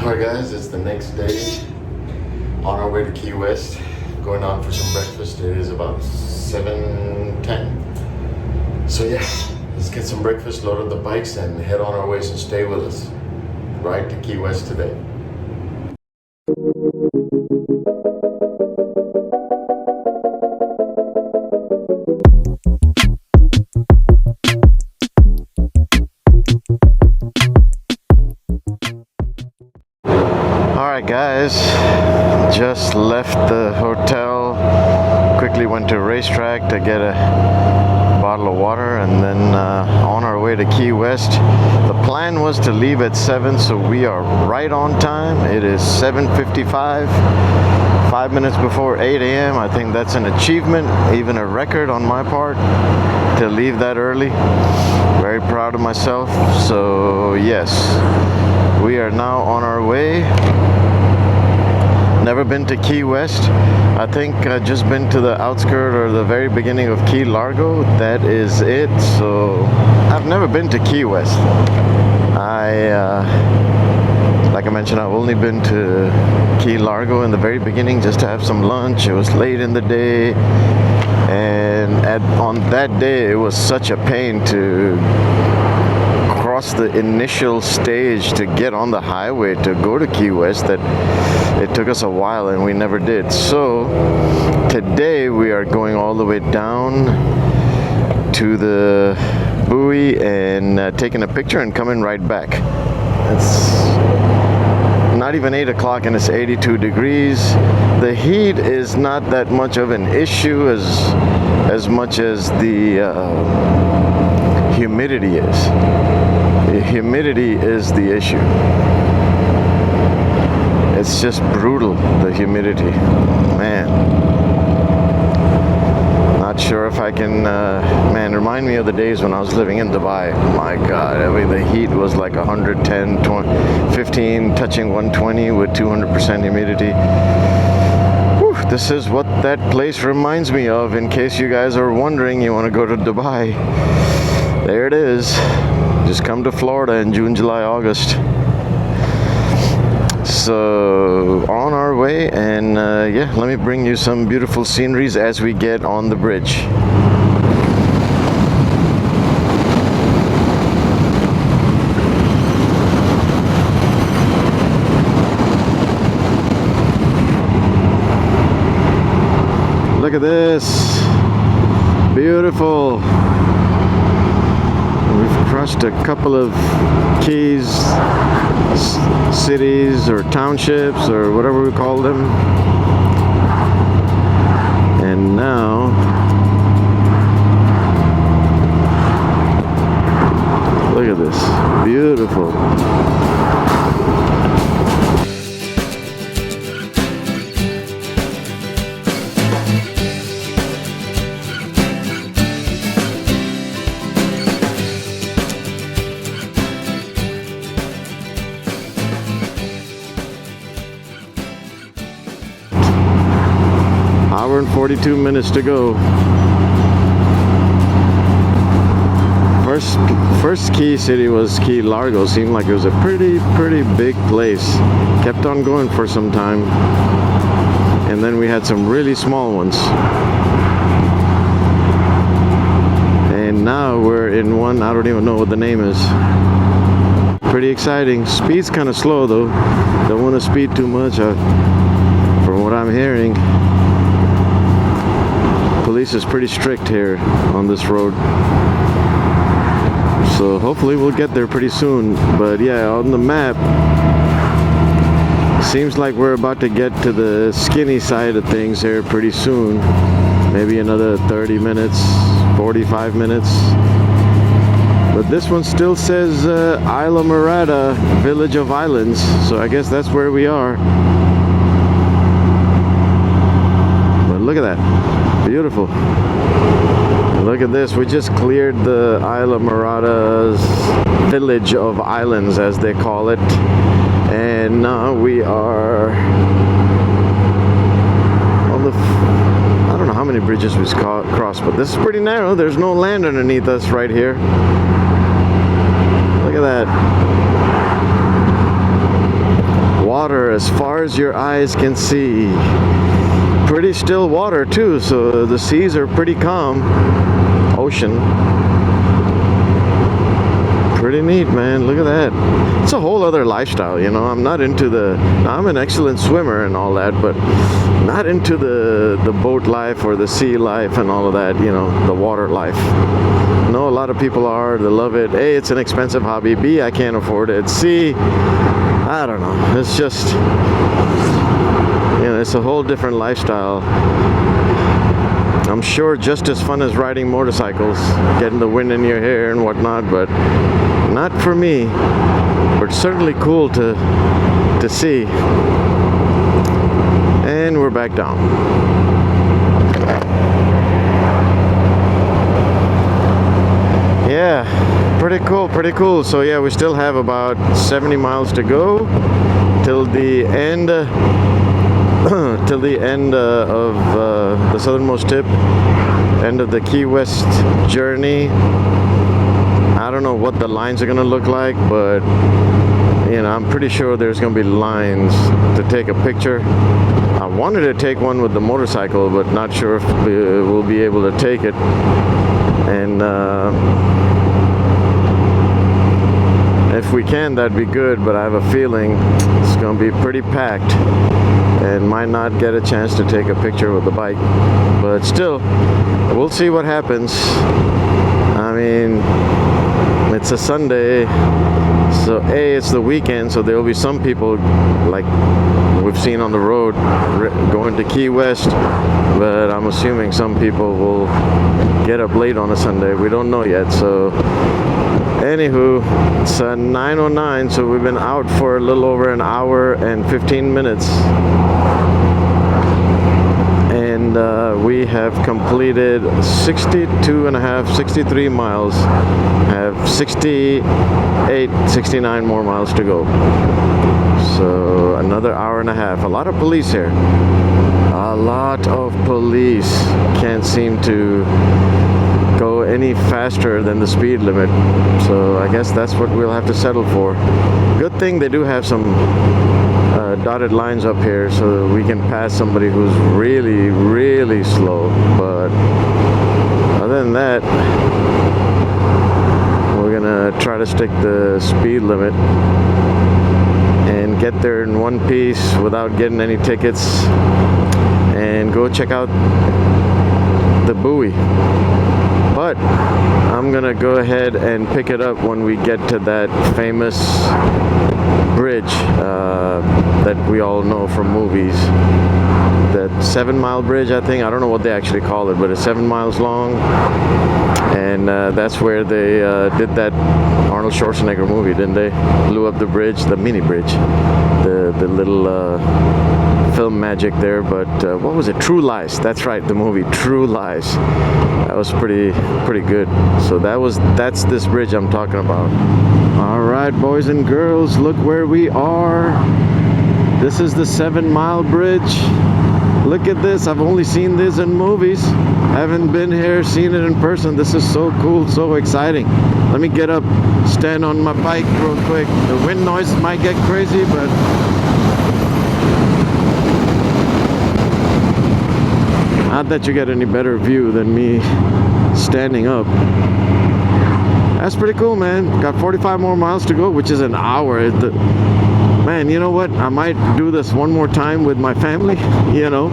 Alright guys, it's the next day on our way to Key West, going out for some breakfast. It is about 7:10. So yeah, let's get some breakfast, load up the bikes and head on our way, so stay with us. Ride to Key West today. Alright guys, just left the hotel, quickly went to a racetrack to get a bottle of water, and then on our way to Key West. The plan was to leave at 7, so we are right on time. It is 7:55, 5 minutes before 8 a.m. I think that's an achievement, even a record on my part, to leave that early. Very proud of myself. So yes, we are now on our way. Never been to Key West. I think I've just been to the outskirt or the very beginning of Key Largo. That is it. So I've never been to Key West. Like I mentioned, I've only been to Key Largo in the very beginning just to have some lunch. It was late in the day, and on that day it was such a pain to cross the initial stage to get on the highway to go to Key West that it took us a while and we never did. So today we are going all the way down to the buoy and taking a picture and coming right back. It's not even 8 o'clock and it's 82 degrees. The heat is not that much of an issue as much as the humidity is. The humidity is the issue. It's just brutal, the humidity. Man. Not sure if I can, man, remind me of the days when I was living in Dubai. My God, I mean, the heat was like 110, 20, 15, touching 120 with 200% humidity. Whew, this is what that place reminds me of, in case you guys are wondering you want to go to Dubai. There it is. Just come to Florida in June, July, August. So on our way, and yeah, let me bring you some beautiful sceneries as we get on the bridge. Look at this, beautiful. We've crossed a couple of keys, cities or townships or whatever we call them, and now look at this, beautiful. Hour and 42 minutes to go. First key city was Key Largo. Seemed like it was a pretty big place. Kept on going for some time, and then we had some really small ones, and now we're in one I don't even know what the name is. Pretty exciting. Speed's kind of slow though. Don't want to speed too much, from what I'm hearing. Police is pretty strict here on this road, so hopefully we'll get there pretty soon. But yeah, on the map seems like we're about to get to the skinny side of things here pretty soon. Maybe another 30 minutes, 45 minutes. But this one still says Isla Morada, Village of Islands, so I guess that's where we are. But look at that. Beautiful. Look at this. We just cleared the Isla Morada's Village of Islands, as they call it, and now we are on the I don't know how many bridges we crossed, but this is pretty narrow. There's no land underneath us right here. Look at that. as far as your eyes can see. Pretty still water too, so the seas are pretty calm. Ocean. Pretty neat, man. Look at that. It's a whole other lifestyle, you know. I'm not into I'm an excellent swimmer and all that, but not into the boat life or the sea life and all of that, you know, the water life. No, a lot of people are. They love it. A, it's an expensive hobby. B, I can't afford it. C, I don't know. It's just, you know, it's a whole different lifestyle. I'm sure just as fun as riding motorcycles, getting the wind in your hair and whatnot, but not for me. But it's certainly cool to see. And we're back down. Yeah, pretty cool, pretty cool. So yeah, we still have about 70 miles to go till the end of the southernmost tip, end of the Key West journey. I don't know what the lines are gonna look like, but you know, I'm pretty sure there's gonna be lines to take a picture. I wanted to take one with the motorcycle, but not sure if we'll be able to take it. And if we can, that'd be good, but I have a feeling it's gonna be pretty packed and might not get a chance to take a picture with the bike. But still, we'll see what happens. I mean, it's a Sunday, so A, it's the weekend, so there'll be some people like we've seen on the road going to Key West, but I'm assuming some people will get up late on a Sunday. We don't know yet. So anywho, it's 9:09, so we've been out for a little over an hour and 15 minutes, and we have completed 63 miles, have 69 more miles to go. So another hour and a half. A lot of police here. A lot of police. Can't seem to go any faster than the speed limit. So I guess that's what we'll have to settle for. Good thing they do have some dotted lines up here so we can pass somebody who's really, really slow. But other than that, we're gonna try to stick the speed limit and get there in one piece without getting any tickets, and go check out the buoy. But I'm gonna go ahead and pick it up when we get to that famous bridge that we all know from movies. That 7 Mile Bridge, I think. I don't know what they actually call it, but it's 7 miles long. And that's where they did that Arnold Schwarzenegger movie, didn't they? Blew up the bridge, the mini bridge, the little film magic there. But what was it? True Lies. That's right, the movie True Lies. That was pretty good. So that's this bridge I'm talking about. All right, boys and girls, look where we are. This is the 7 Mile Bridge. Look at this. I've only seen this in movies. Haven't been here, seen it in person. This is so cool, so exciting. Let me get up, stand on my bike real quick. The wind noise might get crazy, but not that you get any better view than me standing up. That's pretty cool, man. Got 45 more miles to go, which is an hour. Man, you know what? I might do this one more time with my family, you know,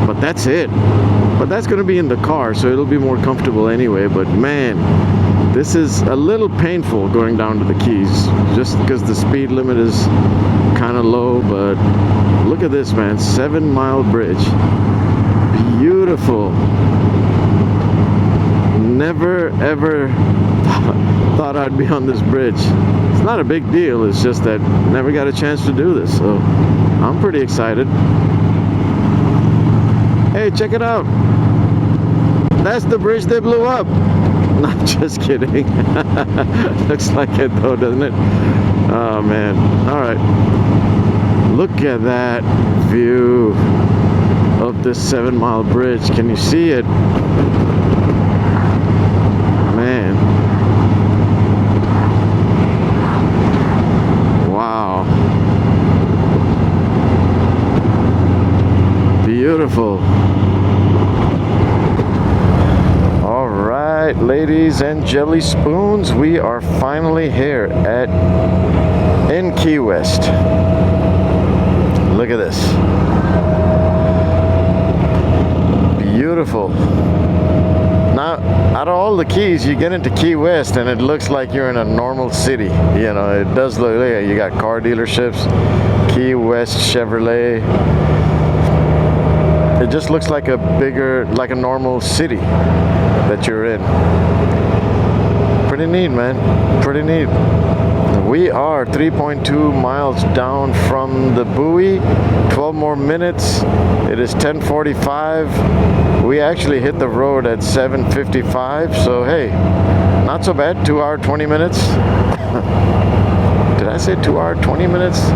but that's it. But that's going to be in the car, so it'll be more comfortable anyway. But man, this is a little painful going down to the Keys, just because the speed limit is kind of low. But look at this, man. 7 Mile Bridge. Beautiful. Never ever thought I'd be on this bridge. It's not a big deal, it's just that never got a chance to do this, so I'm pretty excited. Hey, check it out. That's the bridge they blew up. Not just kidding. Looks like it though, doesn't it? Oh man. Alright. Look at that view of this 7 Mile Bridge. Can you see it? Man. Wow. beautiful. All right, ladies and jelly spoons, we are finally here in Key West. Look at this. Beautiful. Now, out of all the Keys, you get into Key West and it looks like you're in a normal city. You know, it does look like you got car dealerships, Key West Chevrolet. It just looks like a normal city that you're in. Pretty neat, man. Pretty neat. We are 3.2 miles down from the buoy. 12 more minutes. It is 10:45. We actually hit the road at 7:55. So hey, not so bad. 2 hour 20 minutes. Did I say 2 hour 20 minutes?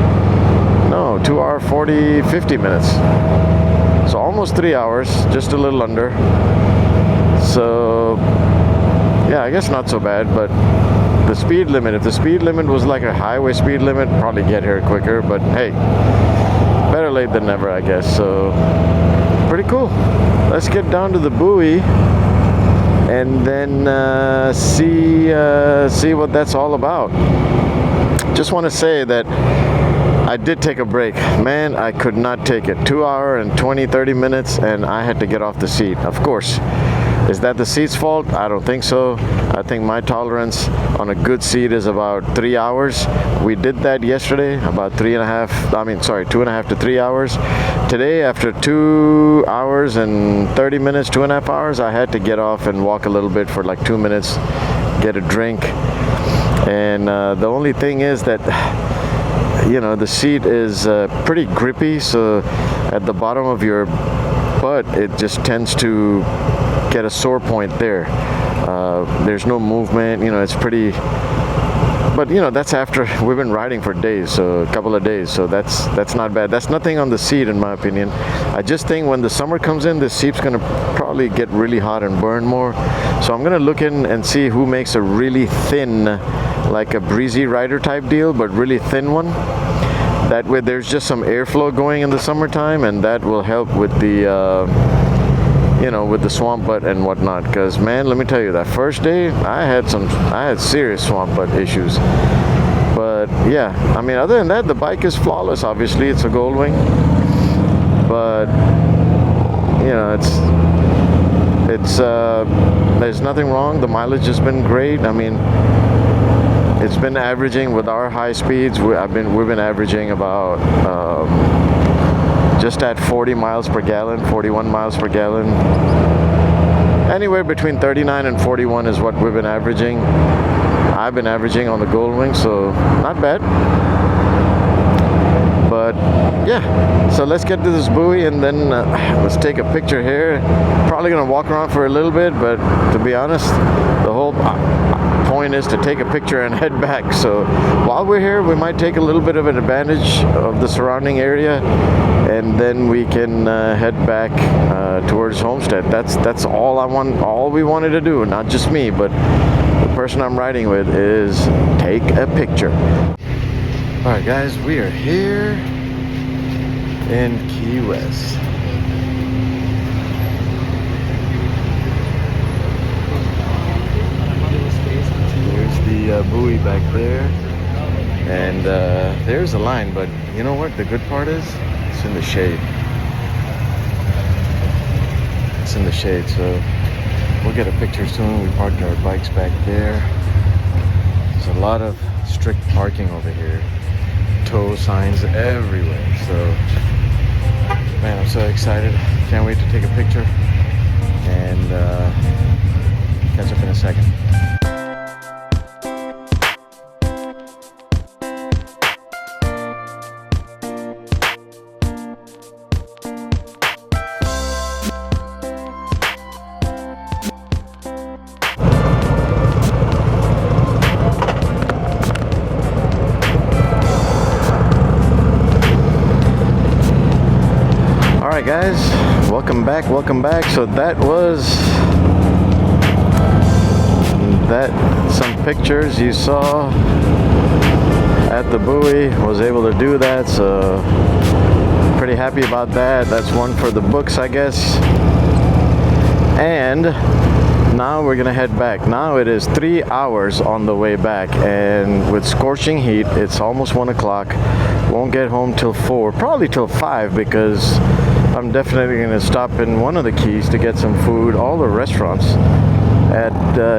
No, 2 hour 50 minutes. So almost 3 hours, just a little under. So yeah, I guess not so bad, but the speed limit, if the speed limit was like a highway speed limit, probably get here quicker, but hey, better late than never, I guess. So pretty cool. Let's get down to the buoy and then see what that's all about. Just want to say that I did take a break. Man, I could not take it. 2 hour and 30 minutes, and I had to get off the seat. Of course. Is that the seat's fault? I don't think so. I think my tolerance on a good seat is about 3 hours. We did that yesterday, about 2.5 to 3 hours. Today, after 2 hours and 30 minutes, 2.5 hours, I had to get off and walk a little bit for like 2 minutes, get a drink. And the only thing is that, you know, the seat is pretty grippy, so at the bottom of your butt, it just tends to get a sore point there. There's no movement, you know, it's pretty, but you know, that's after we've been riding for days, so a couple of days, so that's not bad. That's nothing on the seat, in my opinion. I just think when the summer comes in, the seat's gonna probably get really hot and burn more. So I'm gonna look in and see who makes a really thin, like a breezy rider type deal, but really thin one. That way there's just some airflow going in the summertime, and that will help with the you know, with the swamp butt and whatnot. Because man, let me tell you, that first day I had serious swamp butt issues. But yeah, I mean, other than that, the bike is flawless. Obviously, it's a Goldwing, but you know, it's there's nothing wrong. The mileage has been great. I mean, it's been averaging with our high speeds. We've been averaging about just at 40 miles per gallon, 41 miles per gallon. Anywhere between 39 and 41 is what we've been averaging. I've been averaging on the Goldwing, so not bad. But yeah, so let's get to this buoy and then let's take a picture here. Probably gonna walk around for a little bit, but to be honest, the whole point is to take a picture and head back. So while we're here, we might take a little bit of an advantage of the surrounding area, and then we can head back towards Homestead. That's all we wanted to do, not just me, but the person I'm riding with, is take a picture. All right, guys, we are here in Key West. There's the buoy back there, and there's a line, but you know what the good part is? It's in the shade. It's in the shade, so we'll get a picture soon. We parked our bikes back there. There's a lot of strict parking over here. Tow signs everywhere. So, man, I'm so excited. Can't wait to take a picture and catch up in a second. Alright guys, welcome back. So that was some pictures you saw at the buoy. Was able to do that, so pretty really happy about that. That's one for the books, I guess. And now we're gonna head back. Now it is 3 hours on the way back, and with scorching heat, it's almost 1 o'clock. Won't get home till 4, probably till 5, because I'm definitely gonna stop in one of the Keys to get some food. All the restaurants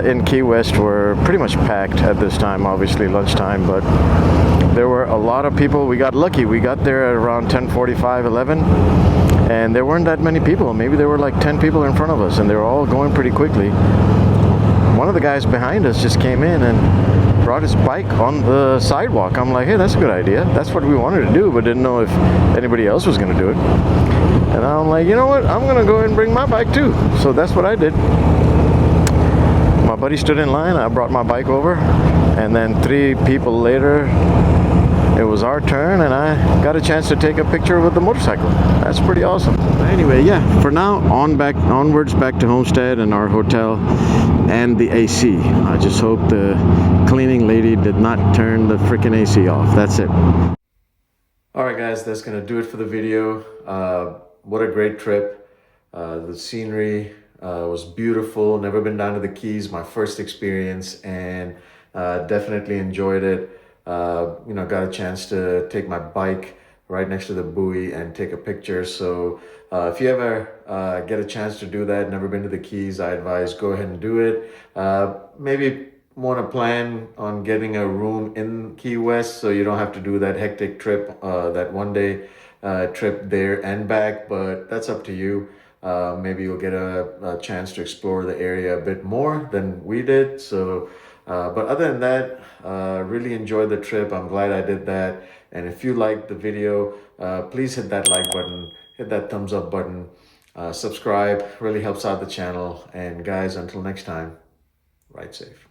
in Key West were pretty much packed at this time, obviously lunchtime, but there were a lot of people. We got lucky. We got there at around 10:45, 11, and there weren't that many people. Maybe there were like 10 people in front of us, and they were all going pretty quickly. One of the guys behind us just came in and brought his bike on the sidewalk. I'm like, hey, that's a good idea. That's what we wanted to do, but didn't know if anybody else was going to do it. And I'm like, you know what? I'm going to go ahead and bring my bike too. So that's what I did. My buddy stood in line. I brought my bike over, and then 3 people later, it was our turn, and I got a chance to take a picture with the motorcycle. That's pretty awesome. Anyway, yeah, for now, onwards back to Homestead and our hotel and the AC. I just hope the cleaning lady did not turn the freaking AC off. That's it. All right, guys, that's gonna do it for the video. What a great trip. The scenery was beautiful. Never been down to the Keys, my first experience, and definitely enjoyed it. Got a chance to take my bike right next to the buoy and take a picture. So if you ever get a chance to do that, never been to the Keys, I advise go ahead and do it. Maybe want to plan on getting a room in Key West so you don't have to do that hectic trip, that one-day trip there and back, but that's up to you. Maybe you'll get a chance to explore the area a bit more than we did. So but other than that, really enjoyed the trip. I'm glad I did that. And if you liked the video, please hit that like button, hit that thumbs up button, subscribe, really helps out the channel. And guys, until next time, ride safe.